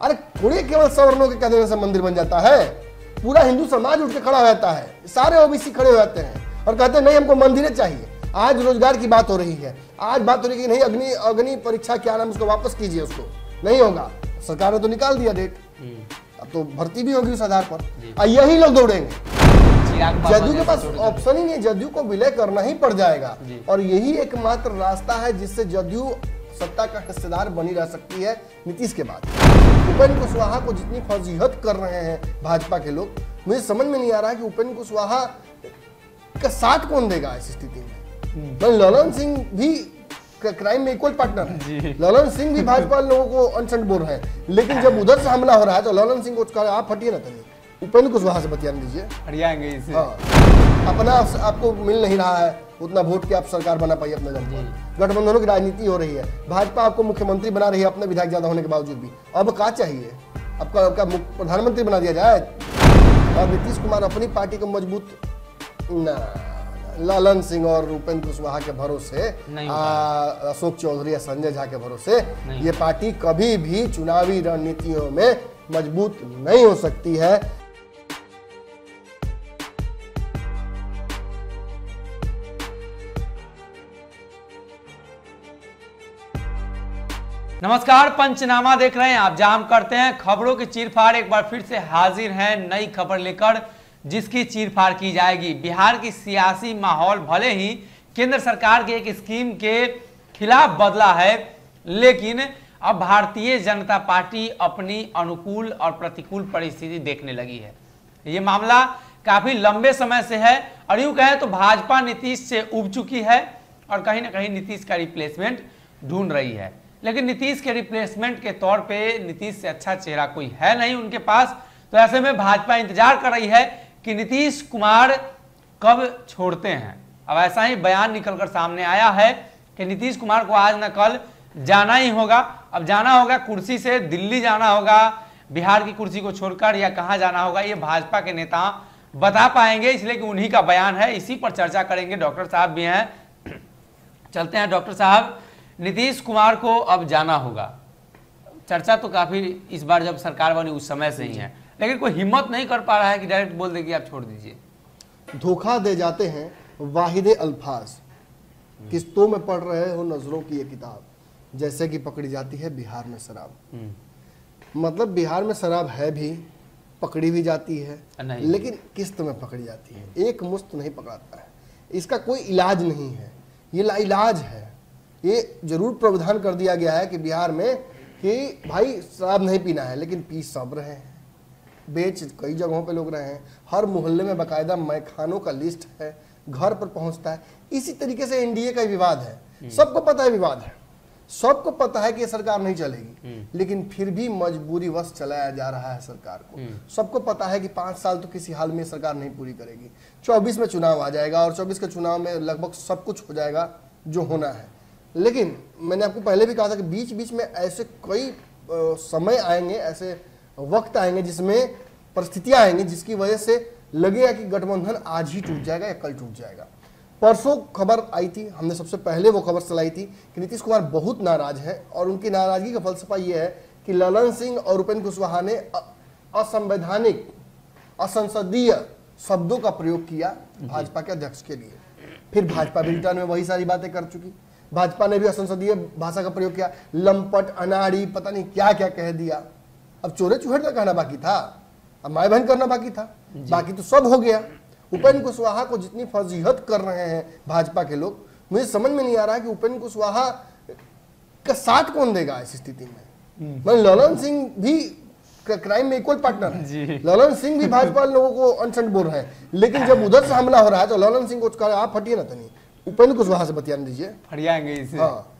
अरे थोड़ी केवल सवर्णों के कहने से मंदिर बन जाता है, पूरा हिंदू समाज उठ के खड़ा हो जाता है, सारे ओबीसी खड़े हो जाते हैं और कहते हैं नहीं हमको मंदिरें चाहिए। आज रोजगार की बात हो रही है, आज बात हो रही है कि नहीं अग्नि परीक्षा क्या नाम उसको वापस कीजिए, उसको नहीं होगा। सरकार ने तो निकाल दिया डेट, अब तो भर्ती भी होगी उस आधार पर। यही लोग दौड़ेंगे, जदयू के पास ऑप्शन ही नहीं, जदयू को विलय करना ही पड़ जाएगा और यही एकमात्र रास्ता है जिससे जदयू सत्ता का हिस्सेदार बनी रह सकती है नीतीश के बाद। उपेंद्र कुशवाहा को जितनी फजीहत कर रहे हैं भाजपा के लोग, मुझे समझ में नहीं आ रहा है कि उपेंद्र कुशवाहा का साथ कौन देगा इस स्थिति में। तो ललन सिंह भी क्राइम में इक्वल पार्टनर है, ललन सिंह भी भाजपा लोगों को अनशन बोल रहे हैं, लेकिन जब उधर से हमला हो रहा है तो ललन सिंह को आप हटिए ना, तनी उपेंद्र कुशवाहा से बतियान दीजिए, हरियाएंगे इसे। अपना आपको मिल नहीं रहा है उतना वोट के आप सरकार बना पाइए अपने दम पर। गठबंधनों की राजनीति हो रही है, भाजपा आपको मुख्यमंत्री बना रही है अपने विधायक ज्यादा होने के बावजूद भी। अब क्या चाहिए आपका प्रधानमंत्री बना दिया जाए और नीतीश कुमार अपनी पार्टी को मजबूत ललन सिंह और उपेंद्र कुशवाहा के भरोसे, अशोक चौधरी या संजय झा के भरोसे ये पार्टी कभी भी चुनावी रणनीतियों में मजबूत नहीं हो सकती है। नमस्कार, पंचनामा देख रहे हैं आप, जहां हम करते हैं खबरों की चीरफाड़। एक बार फिर से हाजिर हैं नई खबर लेकर जिसकी चीरफाड़ की जाएगी। बिहार की सियासी माहौल भले ही केंद्र सरकार की एक स्कीम के खिलाफ बदला है, लेकिन अब भारतीय जनता पार्टी अपनी अनुकूल और प्रतिकूल परिस्थिति देखने लगी है। ये मामला काफी लंबे समय से है और यूं कहें तो भाजपा नीतीश से उब चुकी है और कहीं ना कहीं नीतीश का रिप्लेसमेंट ढूंढ रही है, लेकिन नीतीश के रिप्लेसमेंट के तौर पे नीतीश से अच्छा चेहरा कोई है नहीं उनके पास। तो ऐसे में भाजपा इंतजार कर रही है कि नीतीश कुमार कब छोड़ते हैं। अब ऐसा ही बयान निकलकर सामने आया है कि नीतीश कुमार को आज न कल जाना ही होगा। अब जाना होगा कुर्सी से, दिल्ली जाना होगा बिहार की कुर्सी को छोड़कर, या कहाँ जाना होगा ये भाजपा के नेता बता पाएंगे, इसलिए कि उन्हीं का बयान है। इसी पर चर्चा करेंगे, डॉक्टर साहब भी हैं। चलते हैं डॉक्टर साहब, नीतीश कुमार को अब जाना होगा। चर्चा तो काफी इस बार जब सरकार बनी उस समय से ही है, लेकिन कोई हिम्मत नहीं कर पा रहा है कि डायरेक्ट बोल दे कि आप छोड़ दीजिए। धोखा दे जाते हैं वाहिदे अल्फाज, किस्तों में पढ़ रहे हो नजरों की ये किताब, जैसे कि पकड़ी जाती है बिहार में शराब। मतलब बिहार में शराब है भी, पकड़ी भी जाती है, लेकिन किस्त में पकड़ी जाती है, एक मुश्त नहीं पकड़ाता है। इसका कोई इलाज नहीं है, ये लाइलाज है। ये जरूर प्रावधान कर दिया गया है कि बिहार में कि भाई शराब नहीं पीना है, लेकिन पी सब रहे हैं, बेच कई जगहों पे लोग रहे हैं, हर मोहल्ले में बाकायदा मैखानों का लिस्ट है, घर पर पहुंचता है। इसी तरीके से एनडीए का विवाद है, सबको पता है विवाद है, सबको पता है कि ये सरकार नहीं चलेगी, लेकिन फिर भी मजबूरी वश चलाया जा रहा है सरकार को। सबको पता है कि 5 साल तो किसी हाल में सरकार नहीं पूरी करेगी, 24 में चुनाव आ जाएगा और 24 के चुनाव में लगभग सब कुछ हो जाएगा जो होना है। लेकिन मैंने आपको पहले भी कहा था कि बीच बीच में ऐसे कई समय आएंगे, ऐसे वक्त आएंगे जिसमें परिस्थितियां आएंगी जिसकी वजह से लगेगा कि गठबंधन आज ही टूट जाएगा या कल टूट जाएगा। परसों खबर आई थी, हमने सबसे पहले वो खबर चलाई थी कि नीतीश कुमार बहुत नाराज है और उनकी नाराजगी का फलसफा ये है कि ललन सिंह और उपेंद्र कुशवाहा ने असंवैधानिक, असंसदीय शब्दों का प्रयोग किया भाजपा के अध्यक्ष के लिए। फिर भाजपा भी रिटर्न में वही सारी बातें कर चुकी, भाजपा ने भी असंसदीय भाषा का प्रयोग किया, लंपट, अनाड़ी, पता नहीं क्या क्या कह दिया। अब चोरे चूहे का कहना बाकी था, अब माय बहन करना बाकी था, बाकी तो सब हो गया। उपेंद्र कुशवाहा को जितनी फजीहत कर रहे हैं भाजपा के लोग, मुझे समझ में नहीं आ रहा है कि उपेंद्र कुशवाहा का साथ कौन देगा इस स्थिति में। ललन सिंह भी क्राइम में इक्वल पार्टनर है, ललन सिंह भी भाजपा लोगों को अनशन बोल रहे हैं, लेकिन जब उधर से हमला हो रहा है तो ललन सिंह को आप हटिए ना, तनी उपेंद्र कुशवाहा से बतियान दीजिए, हरियाएंगे इसे। हाँ,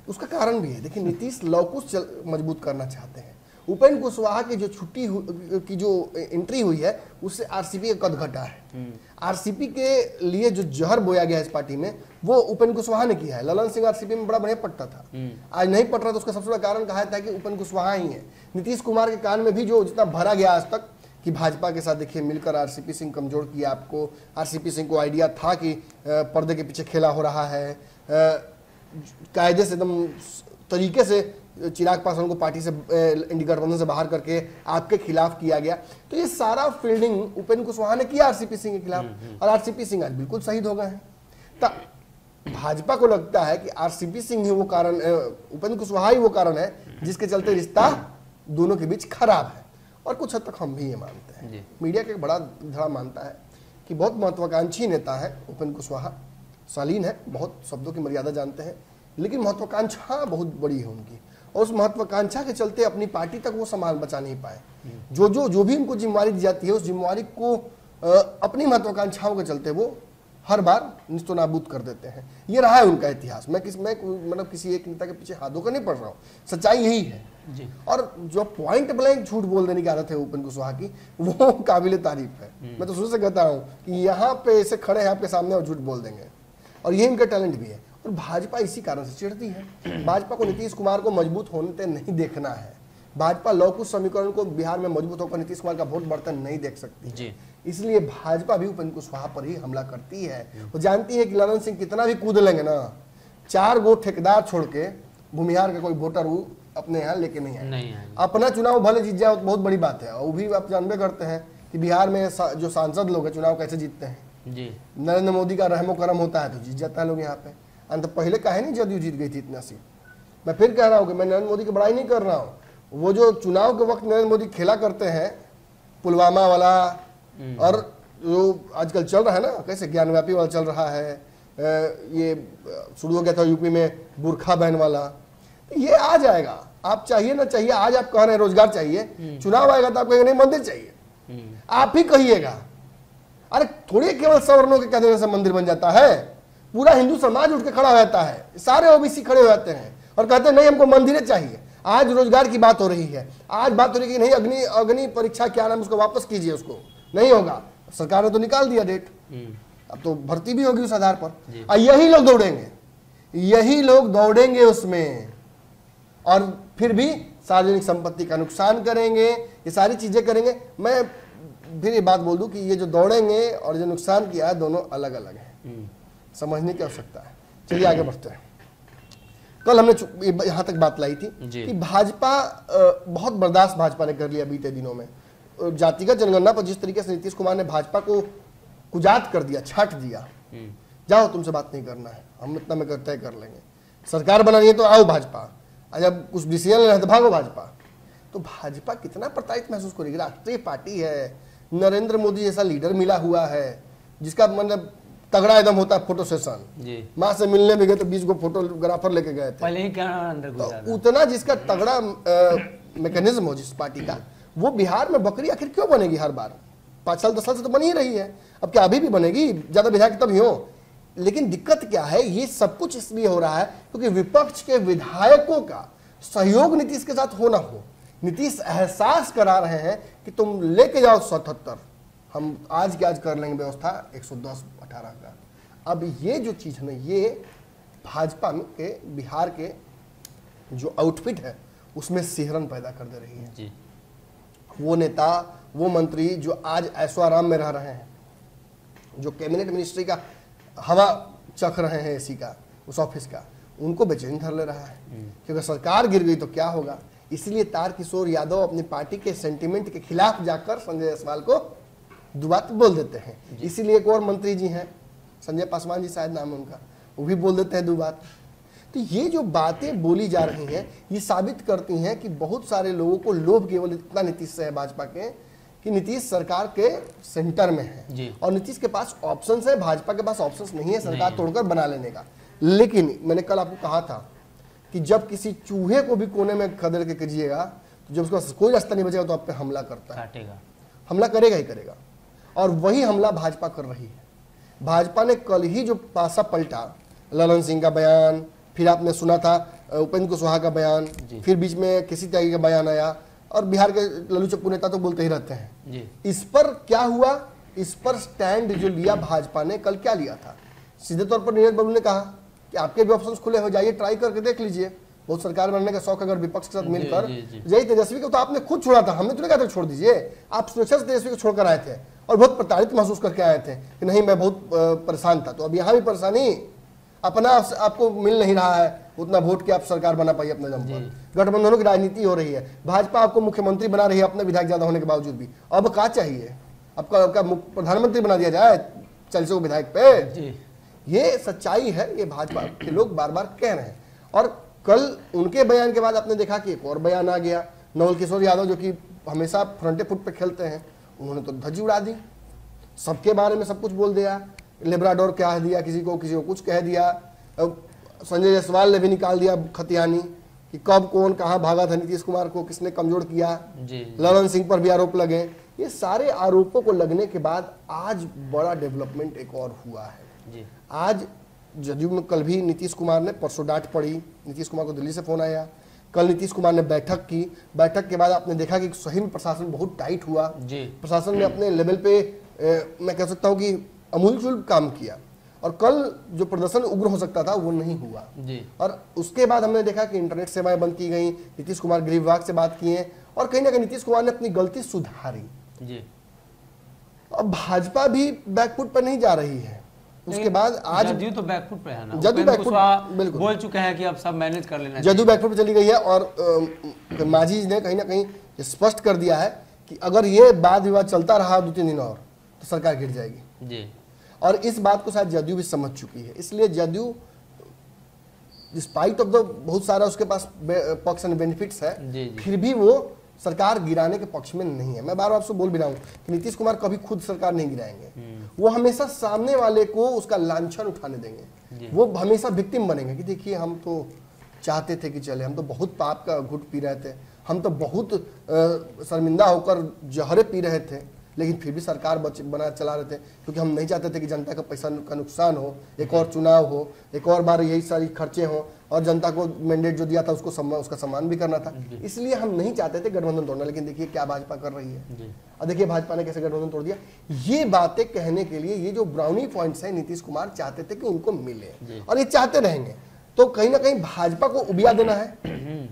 उसका कारण भी है। देखिए नीतीश लौकुश मजबूत करना चाहते हैं। उपेंद्र कुशवाहा की जो छुट्टी की जो एंट्री हुई है उससे आरसीपी का कद घटा है। आरसीपी के लिए जो जहर बोया गया इस पार्टी में वो उपेंद्र कुशवाहा ने किया है। ललन सिंह आरसीपी में बड़ा बढ़िया पटता था, आज नहीं पट रहा, तो उसका सबसे बड़ा कारण कहा था कि उपेंद्र कुशवाहा ही है। नीतीश कुमार के कान में भी जो जितना भरा गया आज तक कि भाजपा के साथ देखिए मिलकर आरसीपी सिंह कमजोर किया आपको, आरसीपी सिंह को आइडिया था कि पर्दे के पीछे खेला हो रहा है, कायदे से एकदम तरीके से चिराग पासवान को पार्टी से इंडी गठबंधन से बाहर करके आपके खिलाफ किया गया। तो ये सारा फील्डिंग उपेंद्र कुशवाहा ने किया आरसीपी सिंह के खिलाफ, और आरसीपी सिंह आज बिल्कुल शहीद हो गए हैं। भाजपा को लगता है कि आरसीपी सिंह ही वो कारण, उपेंद्र कुशवाहा ही वो कारण है जिसके चलते रिश्ता दोनों के बीच खराब है, और कुछ हद तक हम भी ये मानते हैं। मीडिया का एक बड़ा धड़ा मानता है कि बहुत महत्वाकांक्षी नेता है उपेंद्र कुशवाहा, शालीन है, बहुत शब्दों की मर्यादा जानते हैं, लेकिन महत्वाकांक्षा बहुत बड़ी है उनकी, और उस महत्वाकांक्षा के चलते अपनी पार्टी तक वो सामान बचा नहीं पाए। जो भी उनको जिम्मेवारी दी जाती है, उस जिम्मेवारी को अपनी महत्वाकांक्षाओं के चलते वो हर बार निस्तो नाबूद कर देते हैं। ये रहा है उनका इतिहास। मैं मतलब किसी एक नेता के पीछे हाथ धोकर नहीं पड़ रहा हूँ, सच्चाई यही है जी। और जो पॉइंट ब्लैंक झूठ बोल देने की आदत है उपेंद्र कुशवाहा की, वो काबिल तारीफ है। मैं तो शुरू से कहता हूँ कि यहाँ पे ऐसे खड़े हैं आपके सामने और झूठ बोल देंगे, और ये इनका टैलेंट भी है। और भाजपा इसी कारण से चिढ़ती है। भाजपा को नीतीश कुमार को मजबूत होने नहीं देखना है। भाजपा लौकुश समीकरण को बिहार में मजबूत होकर नीतीश कुमार का वोट बढ़ता नहीं देख सकती जी। इसलिए भाजपा भी उपेंद्र कुशवाहा पर ही हमला करती है। वो जानती है कि ललन सिंह कितना भी कूद लेंगे ना, 4 गो ठेकेदार छोड़ के भूमिहार का कोई वोटर वो अपने यहाँ लेके नहीं आए। अपना चुनाव भले जीत जाए बहुत बड़ी बात है, और वो भी आप जानबे करते हैं कि बिहार में जो सांसद लोग हैं चुनाव कैसे जीतते हैं जी। नरेंद्र मोदी का रहमो करम होता है तो जीत जाता है लोग यहाँ पे। अंत पहले काहे नहीं जदयू जीत गई थी इतना सीट। मैं फिर कह रहा हूँ कि मैं नरेंद्र मोदी की बड़ाई नहीं कर रहा हूँ, वो जो चुनाव के वक्त नरेंद्र मोदी खेला करते हैं, पुलवामा वाला, और जो आजकल चल रहा है ना कैसे ज्ञानव्यापी वाला चल रहा है, ये शुरू हो गया था यूपी में बुरखा बैन वाला, तो ये आ जाएगा। आप चाहिए ना चाहिए, आज आप कह रहे हैं रोजगार चाहिए, चुनाव आएगा तो आप कहेंगे नहीं मंदिर चाहिए, आप ही कहिएगा। अरे थोड़ी केवल सवर्णों के कह देने से मंदिर बन जाता है, पूरा हिंदू समाज उठ के खड़ा हो जाता है, सारे ओबीसी खड़े हो जाते हैं और कहते हैं नहीं हमको मंदिरें चाहिए। आज रोजगार की बात हो रही है, आज बात हो रही है कि नहीं अग्नि परीक्षा क्या नाम उसको वापस कीजिए, उसको नहीं होगा, सरकार ने तो निकाल दिया डेट, अब तो भर्ती भी होगी उस आधार पर। और यही लोग दौड़ेंगे, यही लोग दौड़ेंगे उसमें, और फिर भी सार्वजनिक संपत्ति का नुकसान करेंगे, ये सारी चीजें करेंगे। मैं फिर ये बात बोल दूं कि ये जो दौड़ेंगे और जो नुकसान किया है दोनों अलग अलग है, समझने की आवश्यकता है। चलिए आगे बढ़ते हैं। कल हमने यहां तक बात लाई थी कि भाजपा बहुत बर्दाश्त भाजपा ने कर लिया बीते दिनों में। जातिगत जनगणना पर जिस तरीके से नीतीश कुमार ने भाजपा को कुजात कर दिया, छाट दिया, जाओ तुमसे बात नहीं करना है, हम इतना में तय कर लेंगे, सरकार बनानी है तो आओ भाजपा, जब कुछ डिसीजन लेना है तो भागो भाजपा। तो भाजपा कितना प्रताड़ित महसूस करेगी। राष्ट्रीय पार्टी है, नरेंद्र मोदी जैसा लीडर मिला हुआ है, जिसका मतलब तगड़ा एकदम होता है फोटो सेशन, माँ से मिलने भी गए तो 20 गो फोटोग्राफर लेके गए थे, पहले ही क्या अंदर तो उतना जिसका तगड़ा मैकेनिज्म हो जिस पार्टी का, वो बिहार में बकरी आखिर क्यों बनेगी हर बार? 5 साल 10 साल से तो बनी ही रही है, अब क्या अभी भी बनेगी? ज्यादा विधायक तब ही हो। लेकिन दिक्कत क्या है, ये सब कुछ इसलिए हो रहा है क्योंकि विपक्ष के विधायकों का सहयोग नीतीश के साथ होना हो। नीतीश एहसास करा रहे हैं कि तुम लेके जाओ 77, हम आज के आज कर लेंगे व्यवस्था 110-18 का। अब ये जो चीज है ना, ये भाजपा के बिहार के जो आउटफिट है उसमें सिहरन पैदा कर दे रही है जी। वो नेता, वो मंत्री जो आज ऐशो आराम में रह रहे हैं, जो कैबिनेट मिनिस्ट्री का हवा चख रहे हैं एसी का, उस ऑफिस का, उनको बेचैन धर ले रहा है क्योंकि सरकार गिर गई तो क्या होगा। इसलिए तारकिशोर यादव अपनी पार्टी के सेंटिमेंट के खिलाफ जाकर संजय जायसवाल को दो बात बोल देते हैं। इसीलिए एक और मंत्री जी हैं, संजय पासवान जी शायद नाम है उनका, वो भी बोल देते हैं दो बात। तो ये जो बातें बोली जा रही हैं ये साबित करती हैं कि बहुत सारे लोगों को लोभ केवल इतना नीतीश से है भाजपा के कि नीतीश सरकार के सेंटर में है और नीतीश के पास ऑप्शंस है, भाजपा के पास ऑप्शंस नहीं है सरकार तोड़कर बना लेने का। लेकिन मैंने कल आपको कहा था कि जब किसी चूहे को भी कोने में खदेड़ के कीजिएगा तो जब उसके पास कोई रास्ता नहीं बचेगा तो आप पे हमला करता है, हमला करेगा ही करेगा। और वही हमला भाजपा कर रही है। भाजपा ने कल ही जो पासा पलटा, ललन सिंह का बयान, फिर आपने सुना था उपेंद्र कुशवाहा का बयान, फिर बीच में किसी तरह का बयान आया, और बिहार के लल्लू चप्पू नेता तो बोलते ही रहते हैं। इस पर क्या हुआ, इस पर स्टैंड जो लिया भाजपा ने, कल क्या लिया था? सीधे तौर पर नीरज बाबू ने कहा कि आपके भी ऑप्शंस खुले हो, जाइए ट्राई करके देख लीजिए, बहुत सरकार बनने का शौक अगर विपक्ष के साथ मिलकर। जय तेजस्वी को तो आपने खुद छोड़ा था, हमने तो नहीं कहा था छोड़ दीजिए, आप सुरक्षा से तेजस्वी को छोड़कर आए थे और बहुत प्रताड़ित महसूस करके आए थे कि नहीं मैं बहुत परेशान था। तो अब यहाँ भी परेशानी, अपना आपको मिल नहीं रहा है उतना वोट के आप सरकार बना पाइए अपने दम पर। गठबंधनों की राजनीति हो रही है, भाजपा आपको मुख्यमंत्री बना रही है अपने विधायक ज्यादा होने के बावजूद भी। अब क्या चाहिए, आपका प्रधानमंत्री बना दिया जाए 40 विधायक पे। ये सच्चाई है, ये भाजपा के लोग बार बार कह रहे हैं। और कल उनके बयान के बाद आपने देखा कि एक और बयान आ गया, नवल किशोर यादव जो कि हमेशा फ्रंटे फुट पे खेलते हैं, उन्होंने तो धज्जी उड़ा दी, सबके बारे में सब कुछ बोल दिया, लेब्राडोर कह दिया, किसी को कुछ कह दिया। संजय जायसवाल ने भी निकाल दिया खतियानी कि कब कौन कहाँ भागा था, नीतीश कुमार को किसने कमजोर किया, ललन सिंह पर भी आरोप लगे। ये सारे आरोपों को लगने के बाद आज बड़ा डेवलपमेंट एक और हुआ है। आज जदयू में कल भी नीतीश कुमार ने, परसों डांट पड़ी, नीतीश कुमार को दिल्ली से फोन आया, कल नीतीश कुमार ने बैठक की, बैठक के बाद आपने देखा कि सही में प्रशासन बहुत टाइट हुआ। प्रशासन ने अपने लेवल पे मैं कह सकता हूँ कि अमूलचूल काम किया, और कल जो प्रदर्शन उग्र हो सकता था वो नहीं हुआ। और उसके बाद हमने देखा कि इंटरनेट सेवाएं बंद की गई, नीतीश कुमार गृह विभाग से बात किए, और कहीं ना कहीं नीतीश कुमार ने अपनी गलती सुधारी। अब भाजपा भी बैकफुट पर नहीं जा रही है। उसके बाद आज जदयू तो बैकफुट पे है ना, जदयू बैकफुट बिल्कुल बोल चुके हैं कि अब सब मैनेज कर लेना। जदयू बैकफुट पे चली गई है, और मांझी ने कहीं ना कहीं स्पष्ट कर दिया है कि अगर ये वाद विवाद चलता रहा 2-3 दिन और तो सरकार गिर जाएगी। और इस बात को शायद जदयू भी समझ चुकी है, इसलिए जदयू डिस्पाइट ऑफ द बहुत सारा उसके पास पक्ष एंड बेनिफिट्स है, फिर भी वो सरकार गिराने के पक्ष में नहीं है। मैं बार बार आपसे बोल भी रहा हूं कि नीतीश कुमार कभी खुद सरकार नहीं गिराएंगे, वो हमेशा सामने वाले को उसका लांछन उठाने देंगे। वो हमेशा विक्टिम बनेंगे कि देखिए हम तो चाहते थे कि चले, हम तो बहुत पाप का घुट पी रहे थे, हम तो बहुत शर्मिंदा होकर जहरे पी रहे थे, लेकिन फिर भी सरकार बना चला रहे थे, क्योंकि हम नहीं चाहते थे कि जनता का पैसा का नुकसान हो, एक और चुनाव हो, एक और बार यही सारी खर्चे हो, और जनता को मैंडेट जो दिया था उसको उसका सम्मान भी करना था, इसलिए हम नहीं चाहते थे गठबंधन तोड़ना। लेकिन देखिए क्या भाजपा कर रही है, और देखिए भाजपा ने कैसे गठबंधन तोड़ दिया। ये बातें कहने के लिए ये जो ब्राउनी पॉइंट्स हैं नीतीश कुमार चाहते थे कि उनको मिले, और ये चाहते रहेंगे। तो कहीं ना कहीं भाजपा को उबिया देना है,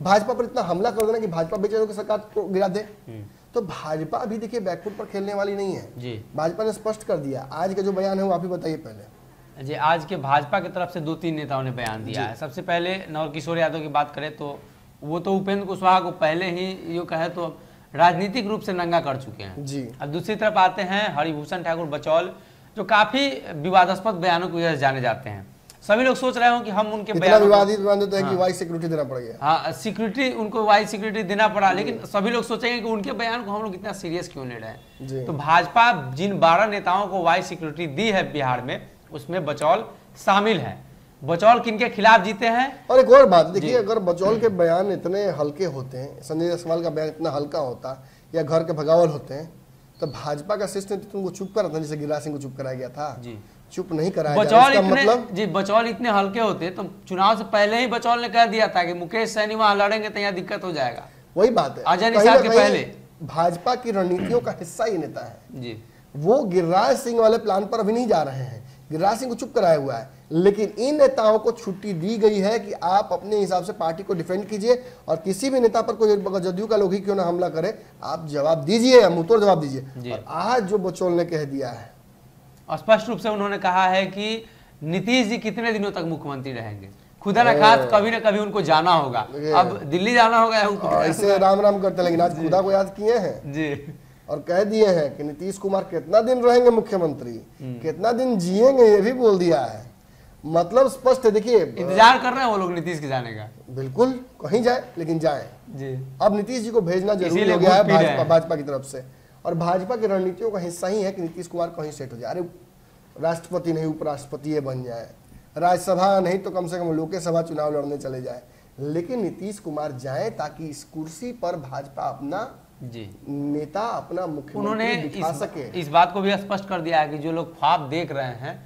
भाजपा पर इतना हमला कर देना कि भाजपा बेचारों की सरकार को गिरा दे। तो भाजपा अभी देखिए बैकफुट पर खेलने वाली नहीं है। भाजपा ने स्पष्ट कर दिया। आज का जो बयान है वो आप ही बताइए पहले। जी, आज के भाजपा की तरफ से 2-3 नेताओं ने बयान दिया है। सबसे पहले नवल किशोर यादव की बात करें तो वो तो उपेंद्र कुशवाहा को पहले ही यो कहे तो राजनीतिक रूप से नंगा कर चुके हैं जी। अब दूसरी तरफ आते हैं हरिभूषण ठाकुर बचौल, जो काफी विवादास्पद बयानों की वजह से जाने जाते हैं। सभी लोग सोच रहे हो कि हम उनके विवादित तो है कि वाई सिक्योरिटी देना पड़ गया। हाँ, सिक्योरिटी उनको वाई सिक्योरिटी देना पड़ा, लेकिन सभी लोग सोचेंगे कि उनके बयान को हम लोग इतना सीरियस क्यों ले रहे हैं। तो भाजपा जिन 12 नेताओं को वाई सिक्योरिटी दी है बिहार में, उसमें बचौल शामिल है। बचौल किनके खिलाफ जीते हैं। और एक और बात देखिए, अगर बचौल के बयान इतने हल्के होते हैं, संजय जायसवाल का बयान इतना हल्का होता, या घर के भगावल होते हैं, तो भाजपा का शिष्ट नेतृत्व उनको चुप करा था, जैसे गिरिराज सिंह को चुप कराया गया था। चुप नहीं कराया बचौल मतलब जी, बचौल इतने हल्के होते तो चुनाव से पहले ही बचौल ने कह दिया था कि मुकेश सैनी वहां लड़ेंगे तो यहाँ दिक्कत हो जाएगा। वही बात है, अजय निषाद के पहले भाजपा की रणनीतियों का हिस्सा ही नेता है जी। वो गिरिराज सिंह वाले प्लान पर अभी नहीं जा रहे हैं, गिरिराज सिंह को चुप कराया हुआ है, लेकिन इन नेताओं को छुट्टी दी गई है कि आप अपने हिसाब से पार्टी को डिफेंड कीजिए, और किसी भी नेता पर कोई जदयू का लोग ही क्यों ना हमला करे, आप जवाब दीजिए, मुंहतोड़ जवाब दीजिए। और आज जो बचौल ने कह दिया है, स्पष्ट रूप से उन्होंने कहा है कि नीतीश जी कितने दिनों तक मुख्यमंत्री रहेंगे, खुदा न खास कभी न कभी उनको जाना होगा, अब दिल्ली जाना होगा। ऐसे राम राम करते, लेकिन आज खुदा को याद किए हैं जी, और कह दिए हैं कि नीतीश कुमार कितना दिन रहेंगे मुख्यमंत्री, कितना दिन जिएंगे, ये भी बोल दिया है। मतलब स्पष्ट है। देखिए इंतजार कर रहे हैं वो लोग नीतीश के जाने का, बिल्कुल कहीं जाए लेकिन जाए जी। अब नीतीश जी को भेजना जरूरी हो गया है भाजपा की तरफ से, और भाजपा की रणनीतियों का हिस्सा ही है कि नीतीश कुमार कहीं सेट हो जाए। अरे राष्ट्रपति नहीं उपराष्ट्रपति बन जाए, राज्यसभा नहीं तो कम से कम लोकसभा चुनाव लड़ने चले जाए, लेकिन नीतीश कुमार जाए ताकि इस कुर्सी पर भाजपा अपना जी नेता, अपना मुख्यमंत्री बिठा सके। इस बात को भी स्पष्ट कर दिया है कि जो लोग ख्वाब देख रहे हैं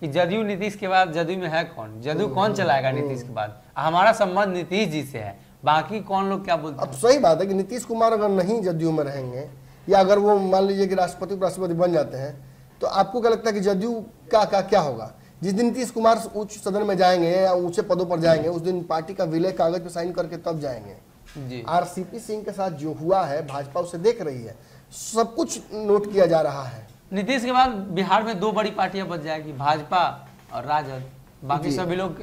कि जदयू नीतीश के बाद, जदयू में है कौन, जदयू कौन चलाएगा नीतीश के बाद, हमारा संबंध नीतीश जी से है, बाकी कौन लोग क्या बोलते हैं। अब सही बात है कि नीतीश कुमार अगर नहीं जदयू में रहेंगे, या अगर वो मान लीजिए कि राष्ट्रपति उपराष्ट्रपति बन जाते हैं, तो आपको क्या लगता है कि जदयू का क्या होगा। जिस दिन नीतीश कुमार उच्च सदन में जाएंगे या ऊंचे पदों पर जाएंगे, उस दिन पार्टी का विलय कागज पे साइन करके तब जाएंगे। आरसीपी सिंह के साथ जो हुआ है, भाजपा उसे देख रही है, सब कुछ नोट किया जा रहा है। नीतीश के बाद बिहार में 2 बड़ी पार्टियां बच जाएगी, भाजपा और राजद। बाकी जी। सभी लोग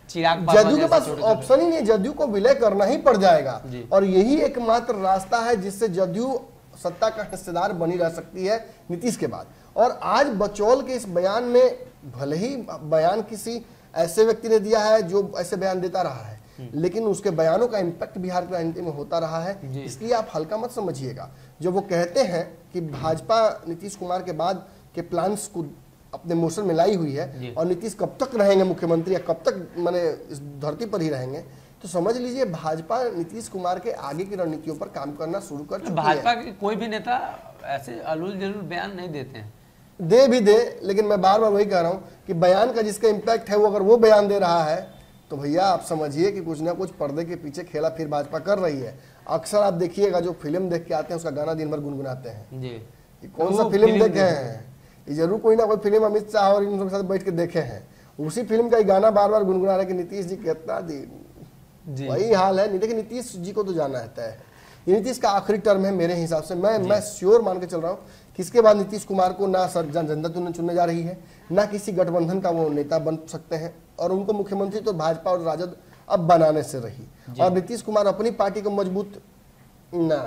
चिराग जदयू के पासवान पास जैसे ऑप्शन ही नहीं, जदयू को विलय करना ही पड़ जाएगा जी। और यही एकमात्र रास्ता है जिससे जदयू सत्ता का हिस्सेदार बनी रह सकती है नीतीश के बाद। और आज बचौल के इस बयान में, भले ही बयान किसी ऐसे व्यक्ति ने दिया है जो ऐसे बयान देता रहा है, लेकिन उसके बयानों का इम्पैक्ट बिहार की राजनीति में होता रहा है, इसलिए आप हल्का मत समझिएगा। जो वो कहते हैं कि भाजपा नीतीश कुमार के बाद के प्लान्स को अपने मोशन में लाई हुई है और नीतीश कब तक रहेंगे मुख्यमंत्री या कब तक माने इस धरती पर ही रहेंगे, तो समझ लीजिए भाजपा नीतीश कुमार के आगे की रणनीतियों पर काम करना शुरू कर चुकी है। भाजपा के कोई भी नेता ऐसे अलूल जरूर बयान नहीं देते हैं, दे भी दे, लेकिन मैं बार बार वही कह रहा हूं कि बयान का जिसका इम्पैक्ट है वो अगर वो बयान दे रहा है तो भैया आप समझिए कि कुछ ना कुछ पर्दे के पीछे खेला फिर भाजपा कर रही है। अक्सर आप देखिएगा जो फिल्म देख के आते हैं उसका गाना दिन भर गुनगुनाते हैं। जी ये कौन सा फिल्म देखे हैं? ये जरूर कोई ना कोई फिल्म अमित शाह और इन लोगों के साथ बैठ के देखे हैं, उसी फिल्म का ही गाना बार बार गुनगुना रहे कि नीतीश जी कितना दिन। वही हाल है। देखिए नीतीश जी को तो जाना है तय, ये नीतीश का आखिरी टर्म है मेरे हिसाब से। मैं श्योर मान के चल रहा हूँ कि इसके बाद नीतीश कुमार को ना जनता चुनने जा रही है, ना किसी गठबंधन का वो नेता बन सकते हैं, और उनको मुख्यमंत्री तो भाजपा और राजद अब बनाने से रही। और नीतीश कुमार अपनी पार्टी को मजबूत ना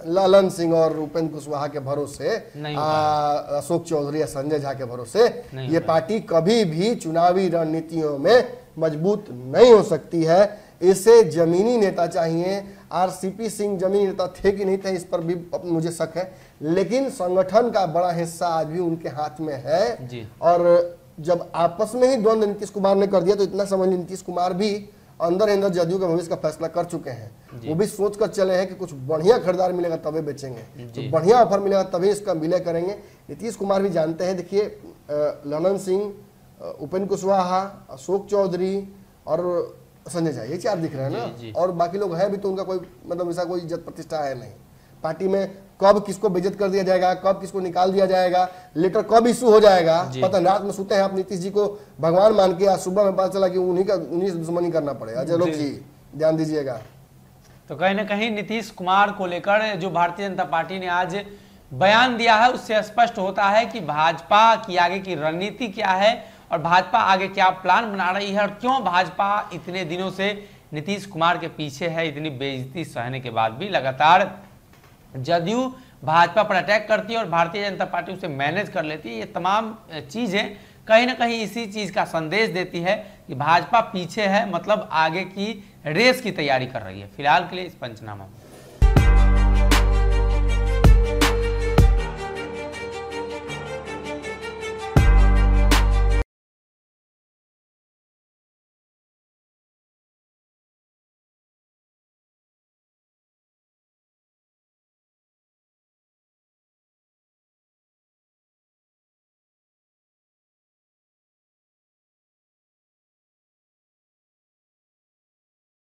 ललन सिंह और उपेंद्र कुशवाहा के भरोसे, अशोक चौधरी या संजय झा के भरोसे ये पार्टी कभी भी चुनावी रणनीतियों में मजबूत नहीं हो सकती है। इसे जमीनी नेता चाहिए। आरसीपी सिंह जमीनी नेता थे कि नहीं थे इस पर भी मुझे शक है, लेकिन संगठन का बड़ा हिस्सा आज भी उनके हाथ में है जी। और जब आपस में ही द्वंद्व नीतीश कुमार ने कर दिया तो इतना समझ नीतीश कुमार भी अंदर अंदर जदयू के भविष्य का फैसला कर चुके हैं। वो भी सोच कर चले हैं कि कुछ बढ़िया खरीदार मिलेगा तभी बेचेंगे, तो बढ़िया ऑफर मिलेगा तभी इसका विलय करेंगे। नीतीश कुमार भी जानते हैं। देखिए ललन सिंह, उपेंद्र कुशवाहा, अशोक चौधरी और संजय झा, ये चार दिख रहे हैं ना, और बाकी लोग हैं भी तो उनका कोई मतलब ऐसा कोई इज्जत प्रतिष्ठा है नहीं पार्टी में। कब किसको बेइज्जत कर दिया जाएगा, कब किसको निकाल दिया जाएगा, लेटर कब इशू हो जाएगा पता नहीं। रात में सोते हैं आप नीतीश जी को भगवान मान के, आज सुबह में पता चला कि उन्हीं से दुश्मनी करना पड़ेगा। चलो जी ध्यान दीजिएगा। तो कहीं ना कहीं नीतीश कुमार को लेकर जो भारतीय जनता पार्टी ने आज बयान दिया है उससे स्पष्ट होता है कि भाजपा की आगे की रणनीति क्या है और भाजपा आगे क्या प्लान बना रही है और क्यों भाजपा इतने दिनों से नीतीश कुमार के पीछे है। इतनी बेइज्जती सहने के बाद भी लगातार जदयू भाजपा पर अटैक करती है और भारतीय जनता पार्टी उसे मैनेज कर लेती है। ये तमाम चीजें कहीं ना कहीं इसी चीज का संदेश देती है कि भाजपा पीछे है, मतलब आगे की रेस की तैयारी कर रही है। फिलहाल के लिए इस पंचनामा में